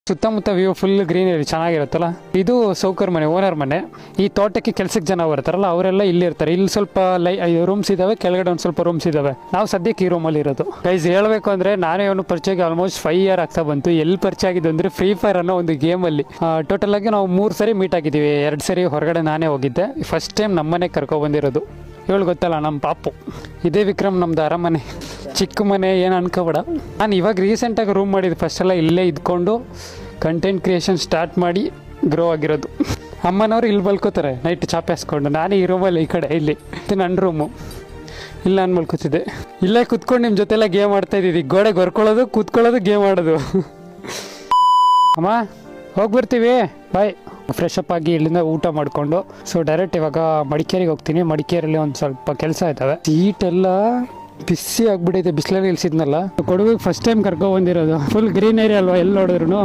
ಸುತ್ತಮುತ್ತ view full greenery ಚೆನ್ನಾಗಿರುತ್ತಲ್ಲ. ಇದು ಸೌಕರ್ ಮನೆ, ಓನರ್ ಮನೆ. ಈ ತೋಟಕ್ಕೆ ಕೆಲ್ಸಕ್ಕೆ ಜನ ಬರ್ತಾರಲ್ಲ ಅವರೆಲ್ಲ ಇಲ್ಲಿ ಇರ್ತಾರೆ. ಇಲ್ಲಿ ಸ್ವಲ್ಪ ರೂಮ್ಸ್ ಇದಾವೆ, ಕೆಳಗಡೆ ಒಂದು ಸ್ವಲ್ಪ ರೂಮ್ಸ್ ಇದಾವೆ. ನಾವು ಸದ್ಯಕ್ಕೆ ಈ ರೂಮಲ್ಲಿ ಇರೋದು. ಗೈಸ್ ಹೇಳ್ಬೇಕು ಅಂದ್ರೆ ನಾನೇ ಅವನು ಪರಿಚಯಕ್ಕೆ ಆಲ್ಮೋಸ್ಟ್ 5 years ಆಗ್ತಾ ಬಂತು. ಎಲ್ಲಿ ಪರಿಚಯ ಆಗಿದ್ದು ಅಂದ್ರೆ ಫ್ರೀ ಫೈರ್ ಅನ್ನೋ ಒಂದು ಗೇಮಲ್ಲಿ. ಟೋಟಲ್ ಆಗಿ ನಾವು 3 ಸರಿ ಮೀಟ್ ಆಗಿದ್ದೀವಿ. 2 ಸರಿ ಹೊರಗಡೆ ನಾನೇ ಹೋಗಿದ್ದೆ. ಫಸ್ಟ್ ಟೈಮ್ ನಮ್ಮನೆ ಕರ್ಕೊಬಂದಿರೋದು. ಹೇಳು ಗೊತ್ತಲ್ಲ ನಮ್ಮ ಪಾಪು. ಇದೇ ವಿಕ್ರಮ್, ನಮ್ದು ಅರಮನೆ, ಚಿಕ್ಕ ಮನೆ, ಏನು ಅನ್ಕೋಬೇಡ. ನಾನು ಇವಾಗ ರೀಸೆಂಟಾಗಿ ರೂಮ್ ಮಾಡಿದ್ದು. ಫಸ್ಟ್ ಎಲ್ಲ ಇಲ್ಲೇ ಇದ್ಕೊಂಡು ಕಂಟೆಂಟ್ ಕ್ರಿಯೇಷನ್ ಸ್ಟಾರ್ಟ್ ಮಾಡಿ ಗ್ರೋ ಆಗಿರೋದು. ಅಮ್ಮನವ್ರು ಇಲ್ಲಿ ಮಲ್ಕೋತಾರೆ ನೈಟ್ ಚಾಪೆ ಹಾಸ್ಕೊಂಡು. ನಾನೇ ಈ ರೂಮಲ್ಲಿ ಈ ಕಡೆ ಇಲ್ಲಿ ಇದು ನನ್ನ ರೂಮು. ಇಲ್ಲ ನಾನು ಮಲ್ಕೋತಿದ್ದೆ. ಇಲ್ಲೇ ಕೂತ್ಕೊಂಡು ನಿಮ್ಮ ಜೊತೆಲ್ಲ ಗೇಮ್ ಆಡ್ತಾ ಇದ್ದೀವಿ. ಗೋಡೆಗೆ ಹೊರ್ಕೊಳ್ಳೋದು, ಕೂತ್ಕೊಳ್ಳೋದು, ಗೇಮ್ ಆಡೋದು. ಅಮ್ಮ ಹೋಗಿ ಬರ್ತೀವಿ, ಬಾಯ್. ಫ್ರೆಶ್ ಅಪ್ ಆಗಿ ಇಲ್ಲಿಂದ ಊಟ ಮಾಡಿಕೊಂಡು ಡೈರೆಕ್ಟ್ ಇವಾಗ ಮಡಿಕೇರಿಗೆ ಹೋಗ್ತೀನಿ. ಮಡಿಕೇರಿಯಲ್ಲಿ ಒಂದು ಸ್ವಲ್ಪ ಕೆಲಸ ಇದ್ದಾವೆ. ಸೀಟೆಲ್ಲ ಬಿಸಿ ಆಗ್ಬಿಟ್ಟಿದೆ, ಬಿಸಿಲಲ್ಲಿ ಇಳಿಸಿದ್ನಲ್ಲ. ಕೊಡಗಿಗೆ ಫಸ್ಟ್ ಟೈಮ್ ಕರ್ಕೊ ಬಂದಿರೋದು. ಫುಲ್ ಗ್ರೀನರಿ ಅಲ್ವಾ, ಎಲ್ಲಿ ನೋಡಿದ್ರು.